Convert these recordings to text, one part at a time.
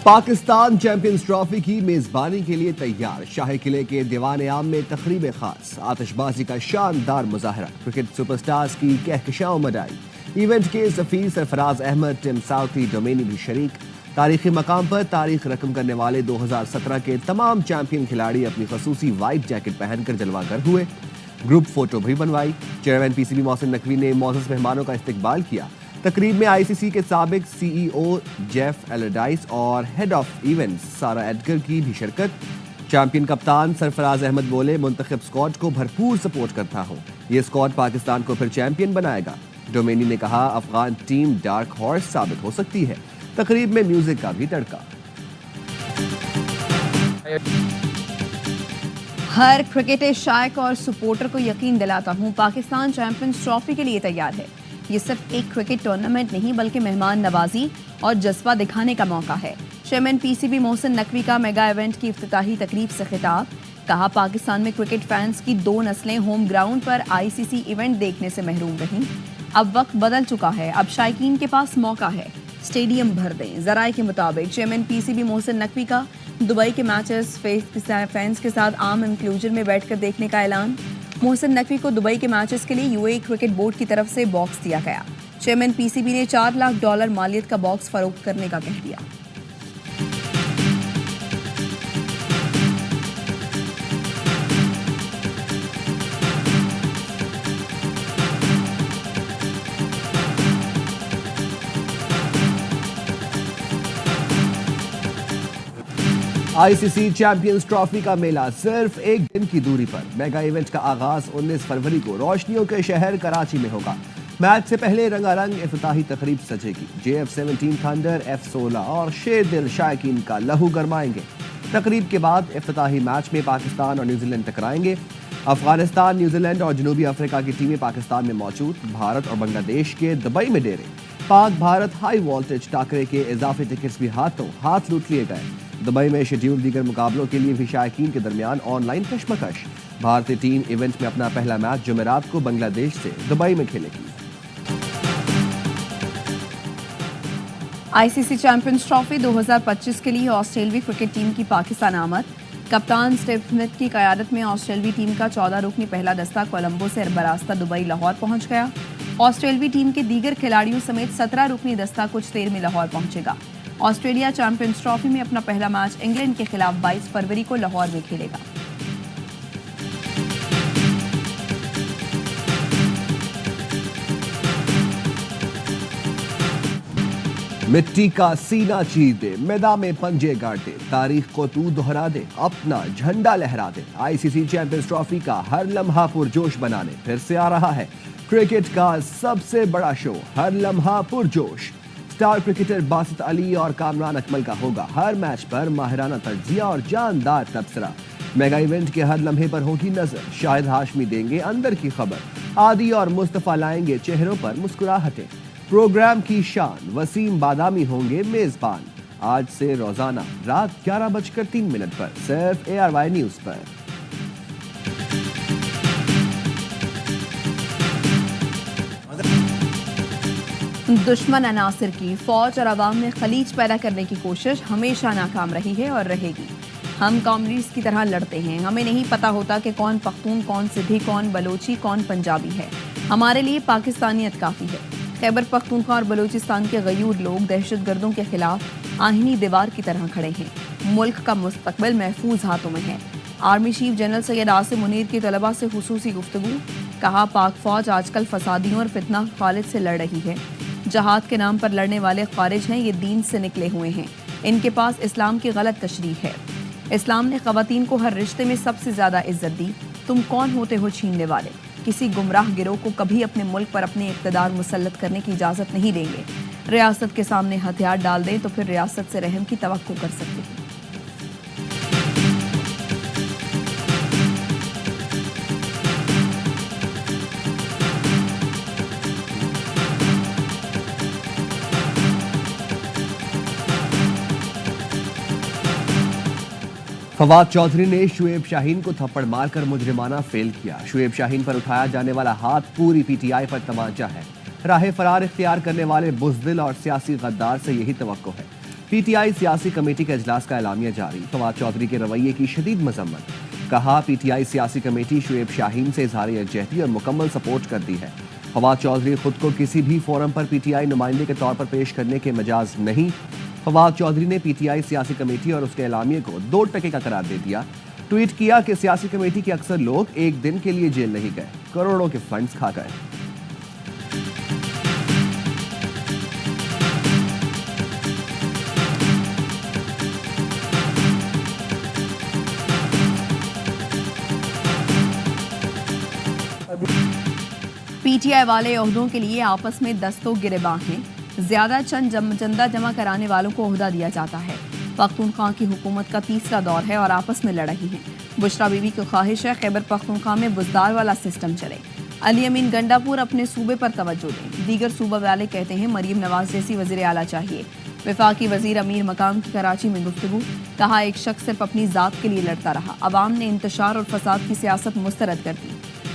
Pakistan champions trophy की मेजबानी के लिए तैयार। शाही किले के दीवान आम में तकरीब खास, आतिशबाजी का शानदार मुजाहरा, क्रिकेट सुपरस्टार्स की कहकशाओं मचाई। इवेंट के सफीर सरफराज अहमद, टिम साउथी, डोमेनी भी शरीक। तारीखी मकाम पर तारीख रकम करने वाले 2017 के तमाम चैंपियन खिलाड़ी अपनी खसूसी वाइट जैकेट पहनकर जलवागर हुए। ग्रुप फोटो भी बनवाई। चेयरमैन पीसीबी मोहसिन नकवी ने मोअज़्ज़ज़ मेहमानों का इस्तकबाल किया। तकरीब में आईसीसी के साबिक सीईओ जेफ एलरडाइस और हेड ऑफ इवेंट्स सारा एडगर की भी शिरकत। चैंपियन कप्तान सरफराज अहमद बोले, मुंतखब स्क्वाड को भरपूर सपोर्ट करता हूं, ये स्क्वाड पाकिस्तान को फिर चैंपियन बनाएगा। डोमेनी ने कहा, अफगान टीम डार्क हॉर्स साबित हो सकती है। तकरीब में म्यूजिक का भी तड़का। हर क्रिकेटर शायक और सपोर्टर को यकीन दिलाता हूं, पाकिस्तान चैंपियंस ट्रॉफी के लिए तैयार है। ये सिर्फ एक क्रिकेट टूर्नामेंट नहीं बल्कि मेहमान नवाजी और जज्बा दिखाने का मौका है। चेयरमैन पीसीबी मोहसिन नकवी का मेगा इवेंट की इफ्तिताही तकरीब से खिताब। कहा, पाकिस्तान में क्रिकेट फैंस की 2 नस्लें होम ग्राउंड पर आईसीसी इवेंट देखने से महरूम रहीं। अब वक्त बदल चुका है, अब शायकीन के पास मौका है, स्टेडियम भर दें। जराये के मुताबिक चेयरमैन पीसीबी मोहसिन नकवी का दुबई के मैचेस फैंस के साथ आम इंक्लूजन में बैठकर देखने का ऐलान। मोहसिन नकवी को दुबई के मैचेस के लिए यूएई क्रिकेट बोर्ड की तरफ से बॉक्स दिया गया। चेयरमैन पीसीबी ने $4 लाख मालियत का बॉक्स फरोख्त करने का कह दिया। आईसीसी चैंपियंस ट्रॉफी का मेला सिर्फ एक दिन की दूरी पर। मेगा इवेंट का आगाज 19 फरवरी को रोशनियों के शहर कराची में होगा। मैच से पहले रंगारंग इफ्तिताही तकरीब सजेगी। JF-17 थंडर, F-16 और शेर दिल शायकीन का लहू गरमाएंगे। तकरीब के बाद इफ्तिताही मैच में पाकिस्तान और न्यूजीलैंड टकराएंगे। अफगानिस्तान, न्यूजीलैंड और जनूबी अफ्रीका की टीमें पाकिस्तान में मौजूद। भारत और बांग्लादेश के दुबई में डेरे। पाक भारत हाई वोल्टेज टाकरे के इजाफी टिकट्स भी हाथों हाथ लूट लिए गए। दुबई में शेड्यूल दीगर मुकाबलों के लिए भी शायकीन के दरमियान ऑनलाइन कशमकश। भारतीय टीम इवेंट में अपना पहला मैच जुमेरात को बांग्लादेश से दुबई में खेलेगी। आईसीसी चैंपियंस ट्रॉफी 2025 के लिए ऑस्ट्रेलियाई क्रिकेट टीम की पाकिस्तान आमद। कप्तान स्टीव स्मिथ की क़यादत में ऑस्ट्रेलियाई टीम का 14 रुकनी पहला दस्ता कोलंबो से बरास्ता दुबई लाहौर पहुंच गया। ऑस्ट्रेलियाई टीम के दीगर खिलाड़ियों समेत 17 रुकनी दस्ता कुछ देर में लाहौर पहुंचेगा। ऑस्ट्रेलिया चैंपियंस ट्रॉफी में अपना पहला मैच इंग्लैंड के खिलाफ 22 फरवरी को लाहौर में खेलेगा। मिट्टी का सीना चीर दे, मैदान में पंजे गाड़ दे, तारीख को तू दोहरा दे, अपना झंडा लहरा दे। आईसीसी चैंपियंस ट्रॉफी का हर लम्हा पुरजोश बनाने फिर से आ रहा है क्रिकेट का सबसे बड़ा शो, हर लम्हा पुरजोश। स्टार क्रिकेटर बासित अली और कामरान अकमल का होगा हर मैच पर माहिराना तज्जिया और जानदार तबसरा। मेगा इवेंट के हर लम्हे पर होगी नजर। शाहिद हाशमी देंगे अंदर की खबर। आदि और मुस्तफा लाएंगे चेहरों पर मुस्कुराहटें। प्रोग्राम की शान वसीम बादामी होंगे मेजबान। आज से रोजाना रात 11:03 पर सिर्फ ARY न्यूज पर। दुश्मन अनासिर की फौज और अवाम में खलीज पैदा करने की कोशिश हमेशा नाकाम रही है और रहेगी। हम कॉमरेड्स की तरह लड़ते हैं। हमें नहीं पता होता कि कौन पख्तून, कौन सिंधी, कौन बलोची, कौन पंजाबी है। हमारे लिए पाकिस्तानियत काफ़ी है। खैबर पख्तूनख्वा और बलूचिस्तान के गयूर लोग दहशतगर्दों के खिलाफ आहिनी दीवार की तरह खड़े हैं। मुल्क का मुस्तकबिल महफूज हाथों में है। Army chief general Syed Asim Munir की तलबा से खुसूसी गुफ्तगू। कहा, पाक फौज आजकल फसादियों और फितना खालिद से लड़ रही है। जहाद के नाम पर लड़ने वाले खारिज हैं, ये दीन से निकले हुए हैं। इनके पास इस्लाम की गलत तशरीह है। इस्लाम ने ख़वातीन को हर रिश्ते में सबसे ज़्यादा इज्जत दी। तुम कौन होते हो छीनने वाले? किसी गुमराह गिरोह को कभी अपने मुल्क पर अपने इक़्तिदार मुसल्लत करने की इजाज़त नहीं देंगे। रियासत के सामने हथियार डाल दें तो फिर रियासत से रहम की तवक्को कर सकते हैं। फवाद चौधरी ने शुएब शाहीन को थप्पड़ मारकर मुजरिमाना फेल किया। शुएब शाहीन पर उठाया जाने वाला हाथ पूरी PTI पर तमाचा है। राह फरार इख्तियार करने वाले बुज़दिल और सियासी गद्दार से यही तवक्को है पीटीआई सियासी कमेटी के अजलास का एलामिया जारी, फवाद चौधरी के रवैये की शदीद मजम्मत। कहा, पीटीआई सियासी कमेटी शुएब शाहीन से इजहार यकजहती और मुकम्मल सपोर्ट करती है। फवाद चौधरी खुद को किसी भी फोरम पर पीटीआई नुमाइंदे के तौर पर पेश करने के मजाज नहीं। फवाद चौधरी ने पीटीआई सियासी कमेटी और उसके एलामिये को 2 टके का करार दे दिया। ट्वीट किया कि सियासी कमेटी के अक्सर लोग एक दिन के लिए जेल नहीं गए, करोड़ों के फंड्स खा गए। पीटीआई वाले ओहदों के लिए आपस में दस्तों गिरेबान हैं। ज्यादा चंदा जमा कराने वालों को ओहदा दिया जाता है। पख्तूनख्वा की हुकूमत का तीसरा दौर है और आपस में लड़ रही हैं। बुशरा बीवी की ख्वाहिश है खैबर पख्तूनख्वा में बुजदार वाला सिस्टम चले। अली अमीन गंडापुर अपने सूबे पर तवज्जो दें। दीगर सूबा वाले कहते हैं मरीम नवाज जैसी वजीर आला चाहिए। वफाकी वजीर अमीर मकाम की कराची में गुफ्तगू, कहा एक शख्स सिर्फ अपनी जात के लिए लड़ता रहा, अवाम ने इंतशार और फसाद की सियासत मुस्तरद कर दी।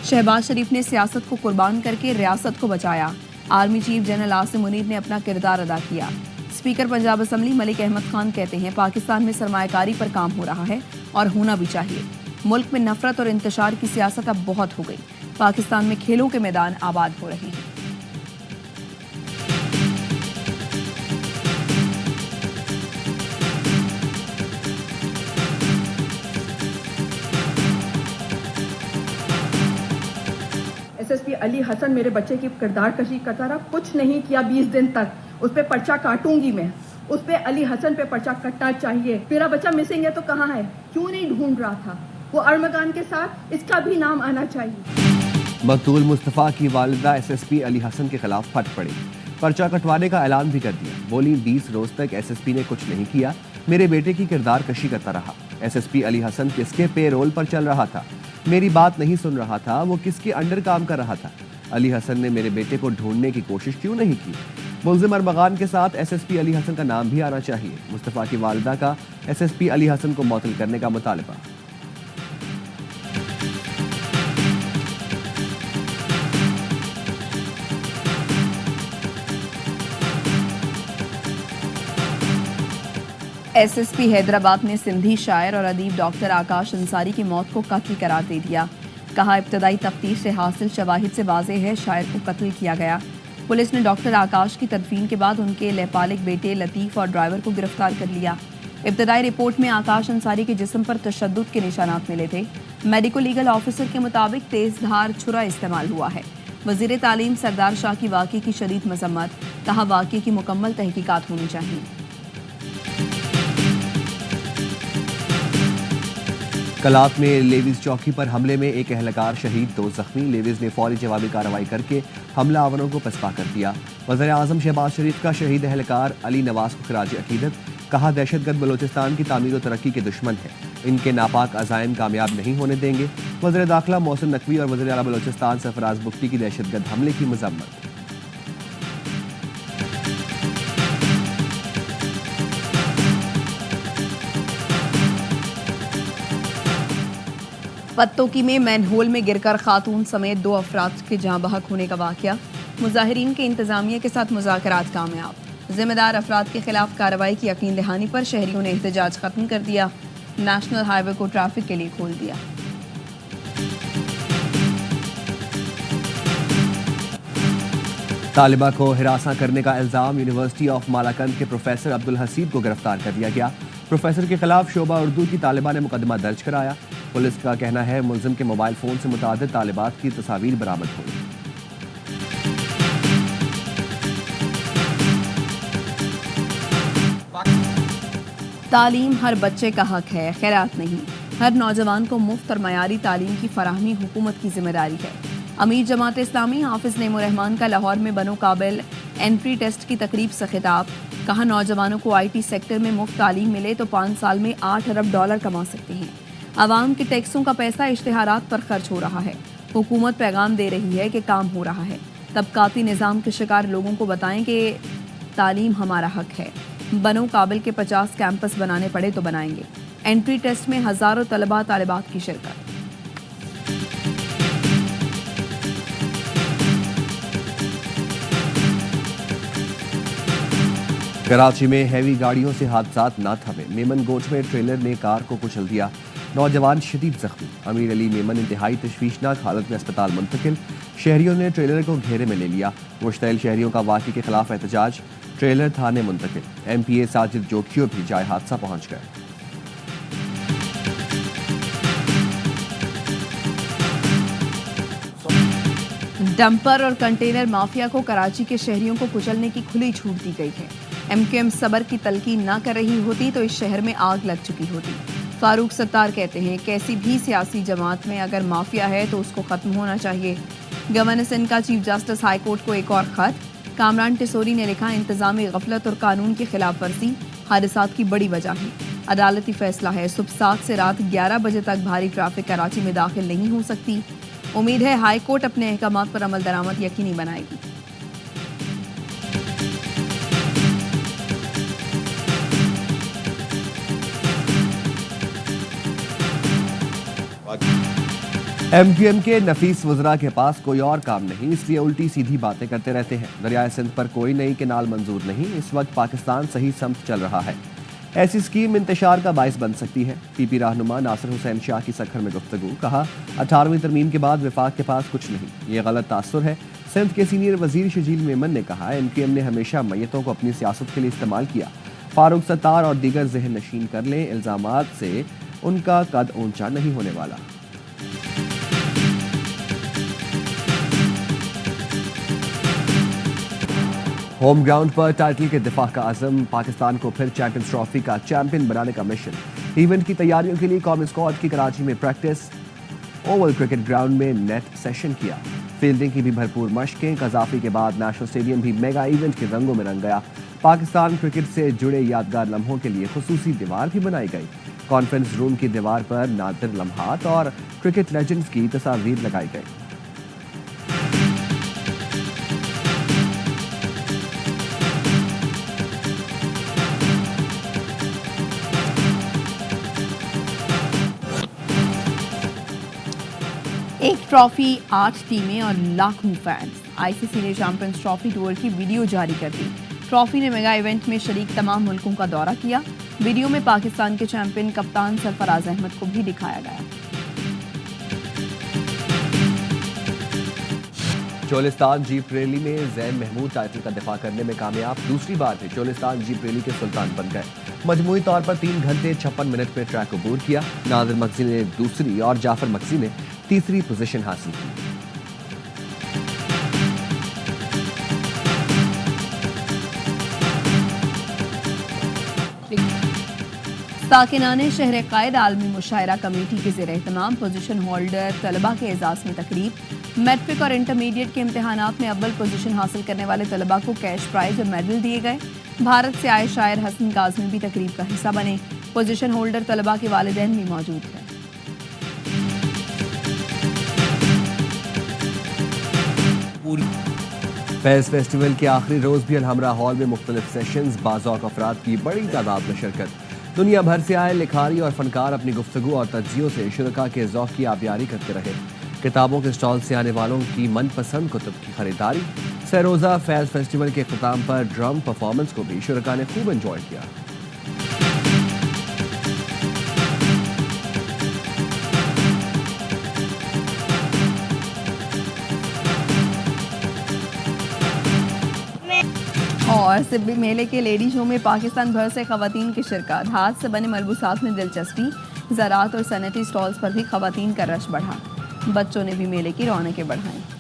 शहबाज शरीफ ने सियासत को कुर्बान करके रियासत को बचाया। Army chief general Asim Munir ने अपना किरदार अदा किया। स्पीकर पंजाब असम्बली मलिक अहमद खान कहते हैं पाकिस्तान में सरमायाकारी पर काम हो रहा है और होना भी चाहिए। मुल्क में नफरत और इंतशार की सियासत अब बहुत हो गई। पाकिस्तान में खेलों के मैदान आबाद हो रहे हैं। एसएसपी अली हसन मेरे बच्चे की किरदार कशी करता रहा, कुछ नहीं किया 20 दिन तक। उस पर पर्चा काटूंगी मैं, उस पर अली हसन पे पर्चा कटना चाहिए। मेरा बच्चा मिसिंग है तो कहाँ है, क्यों नहीं ढूंढ रहा था? वो अरमगान के साथ इसका भी नाम आना चाहिए। मकतूल मुस्तफ़ा की वालिदा एसएसपी अली हसन के खिलाफ फट पड़ी, पर्चा कटवाने का ऐलान भी कर दिया। बोली 20 रोज तक एसएसपी ने कुछ नहीं किया, मेरे बेटे की किरदार कशी करता रहा। एसएसपी अली हसन किसके पे रोल पर चल रहा था, मेरी बात नहीं सुन रहा था, वो किसके अंडर काम कर रहा था? अली हसन ने मेरे बेटे को ढूंढने की कोशिश क्यों नहीं की? मुल्जिम अरमगान के साथ एसएसपी अली हसन का नाम भी आना चाहिए। मुस्तफ़ा की वालिदा का एसएसपी अली हसन को मुअत्तल करने का मुतालबा। एसएसपी हैदराबाद ने सिंधी शायर और अदीब डॉक्टर आकाश अंसारी की मौत को कत्ल करार दे दिया। कहा इब्तदाई तफ्तीश से हासिल शवाहिद से वाज़ेह है शायर को कत्ल किया गया। पुलिस ने डॉक्टर आकाश की तदफीन के बाद उनके लैपालिक बेटे लतीफ़ और ड्राइवर को गिरफ्तार कर लिया। इब्तदाई रिपोर्ट में आकाश अंसारी के जिस्म पर तशद्दुद के निशानात मिले थे। मेडिको लीगल ऑफिसर के मुताबिक तेज धार छुरा इस्तेमाल हुआ है। वज़ीर तालीम सरदार शाह की वाक़े की शदीद मज़म्मत, कहा वाक़े की मुकम्मल तहकीकात होनी चाहिए। कलात में लेविज चौकी पर हमले में एक एहलकार शहीद, 2 जख्मी। लेविज ने फौरी जवाबी कार्रवाई करके हमला आवरों को पसपा कर दिया। वज़ीर आज़म शहबाज शरीफ का शहीद एहलकार अली नवाज को खिराज अकीदत, कहा दहशतगर्द बलोचिस्तान की तामीर और तरक्की के दुश्मन है, इनके नापाक अज़ाइम कामयाब नहीं होने देंगे। वज़ीर दाखिला मोहसिन नकवी और वज़ीर आला बलोचिस्तान सरफराज बुख्ती की दहशतगर्द हमले की मज़म्मत। पत्तोकी में मैनहोल में गिरकर खातून समेत 2 अफराद के जहां बहक होने का वाकया। मुजाहिरीन के इंतजामिया के साथ मुज़ाकरात कामयाब। जिम्मेदार अफराद के खिलाफ कार्रवाई की यकीन दहानी पर शहरियों ने एहतजाज खत्म कर दिया। नेशनल हाईवे को ट्रैफिक के लिए खोल दिया। तालिबा को हिरासा करने का इल्जाम, यूनिवर्सिटी ऑफ मालाकंद के प्रोफेसर अब्दुल हसीब को गिरफ्तार कर दिया गया। प्रोफेसर के खिलाफ शोबा उर्दू की तालिबा ने मुकदमा दर्ज कराया। पुलिस का कहना है मुलजिम के मोबाइल फोन से मुतादिद तालिबात की तस्वीर बरामद हुई। तालीम हर बच्चे का हक है, खैरात नहीं। हर नौजवान को मुफ्त और मयारी तालीम की फराहमी हुकूमत की जिम्मेदारी है। अमीर जमात इस्लामी हाफिज नेमुर रहमान का लाहौर में बनो काबिल एंट्री टेस्ट की तकरीब से खिताब, कहा नौजवानों को IT सेक्टर में मुफ्त तालीम मिले तो 5 साल में $8 अरब कमा सकते हैं। आवाम के टैक्सों का पैसा इश्तिहारात पर खर्च हो रहा है। हुकूमत पैगाम दे रही है कि काम हो रहा है। तबकाती निज़ाम के शिकार लोगों को बताएं कि तालीम हमारा हक है। बनो काबिल के 50 कैंपस बनाने पड़े तो बनाएंगे। एंट्री टेस्ट में हज़ारों तलबा तालिबात की शिरकत। कराची में हैवी गाड़ियों से हादसात ना थमे। मेमन गोट में ट्रेलर ने कार को कुचल दिया, नौजवान शदीद जख्मी। अमीर अली मेमन इंतहाई तशवीशनाक हालत में अस्पताल मुंतकिल। शहरियों ने ट्रेलर को घेरे में ले लिया। मुश्तइल शहरियों का वाक़े के खिलाफ एहतजाज, ट्रेलर थाने मुंतकिल। MPA साजिद जोखियो भी जाए हादसा पहुंच गए। डंपर और कंटेनर माफिया को कराची के शहरियों को कुचलने की खुली छूट दी गई है। MQM सबर की तलकीन ना कर रही होती तो इस शहर में आग लग चुकी होती। फारूक सत्तार कहते हैं, कैसी भी सियासी जमात में अगर माफिया है तो उसको खत्म होना चाहिए। गवर्नर सिंध का चीफ जस्टिस हाई कोर्ट को एक और खत। कामरान टिसोरी ने लिखा, इंतजामी गफलत और कानून की खिलाफ वर्जी हादसात की बड़ी वजह है। अदालती फैसला है, सुबह 7 से रात 11 बजे तक भारी ट्रैफिक कराची में दाखिल नहीं हो सकती। उम्मीद है हाई कोर्ट अपने अहकामात पर अमल दरामद यकीनी बनाएगी। MQM के नफीस वज़रा के पास कोई और काम नहीं, इसलिए उल्टी सीधी बातें करते रहते हैं। दरियाए सिंध पर कोई नई केनाल मंजूर नहीं। इस वक्त पाकिस्तान सही समत चल रहा है। ऐसी स्कीम इंतशार का बायस बन सकती है। PP रहनुमा नासिर हुसैन शाह की सखर में गुफ्तगू। कहा, 18वीं तरमीम के बाद वफाक के पास कुछ नहीं, ये गलत तासुर है। सिंध के सीनियर वजीर शजील मेमन ने कहा, MQM ने हमेशा मैयतों को अपनी सियासत के लिए इस्तेमाल किया। फारूक सत्तार और दीगर जहन नशीन कर लें, इल्जामात से उनका कद ऊंचा नहीं होने वाला। होम ग्राउंड पर टाइटल के दिफा का आज़म, पाकिस्तान को फिर चैंपियंस ट्रॉफी का चैंपियन बनाने का मिशन। इवेंट की तैयारियों के लिए कौमी स्क्वाड की कराची में प्रैक्टिस। ओवल क्रिकेट ग्राउंड में नेट सेशन किया। फील्डिंग की भी भरपूर मशकें। कजाफी के बाद नेशनल स्टेडियम भी मेगा इवेंट के रंगों में रंग गया। पाकिस्तान क्रिकेट से जुड़े यादगार लम्हों के लिए खुसूसी दीवार भी बनाई गई। कॉन्फ्रेंस रूम की दीवार पर नादिर लम्हात और क्रिकेट लेजेंड्स की तस्वीर लगाई गई। एक ट्रॉफी, 8 टीमें और लाखों फैंस। ICC ने चैंपियंस ट्रॉफी टूर की वीडियो जारी कर दी। ट्रॉफी ने मेगा इवेंट में शरीक तमाम मुल्कों का दौरा किया। वीडियो में पाकिस्तान के चैंपियन कप्तान सरफराज अहमद को भी दिखाया गया। चोलिस्तान जीप रैली में जैन महमूद टाइटल का दिफा करने में कामयाब। दूसरी बार भी चोलिस्तान जीप रैली के सुल्तान बन गए। मजमूई तौर पर 3 घंटे 56 मिनट में ट्रैक अबूर किया। नादिर मक्सी ने दूसरी और जाफर मक्सी ने तीसरी पोजीशन हासिल की। साकिनाने शहर कायद आलमी मुशायरा कमेटी के ज़ेर एहतमाम पोजीशन होल्डर तलबा के एजाज़ में तकरीब। मैट्रिक और इंटरमीडिएट के इम्तहानात में अव्वल पोजीशन हासिल करने वाले तलबा को कैश प्राइज और मेडल दिए गए। भारत से आए शायर हसन काज़मी भी तकरीब का हिस्सा बने। पोजीशन होल्डर तलबा के वालिदैन भी मौजूद हैं। फैज़ फेस्टिवल के आखिरी रोज भी अलहमरा हॉल में मुख्तलिफ सेशंस, बाज़ौक़ अफराद की बड़ी तादाद में शिरकत। दुनिया भर से आए लिखारी और फनकार अपनी गुफ्तगू और तज्जियों से शुरका के ज़ौक़ की आबियारी करते रहे। किताबों के स्टॉल से आने वालों की मनपसंद कुतुब की खरीदारी। सरोज़ा फैज़ फेस्टिवल के ख़िताम पर ड्रम परफॉर्मेंस को भी शुरका ने खूब एंजॉय किया। और सिब्बी मेले के लेडी शो में पाकिस्तान भर से खवातीन की शिरकत। हाथ से बने मलबूसात में दिलचस्पी। ज़राअत और सनती स्टॉल्स पर भी खवातीन का रश बढ़ा। बच्चों ने भी मेले की रौनकें बढ़ाई।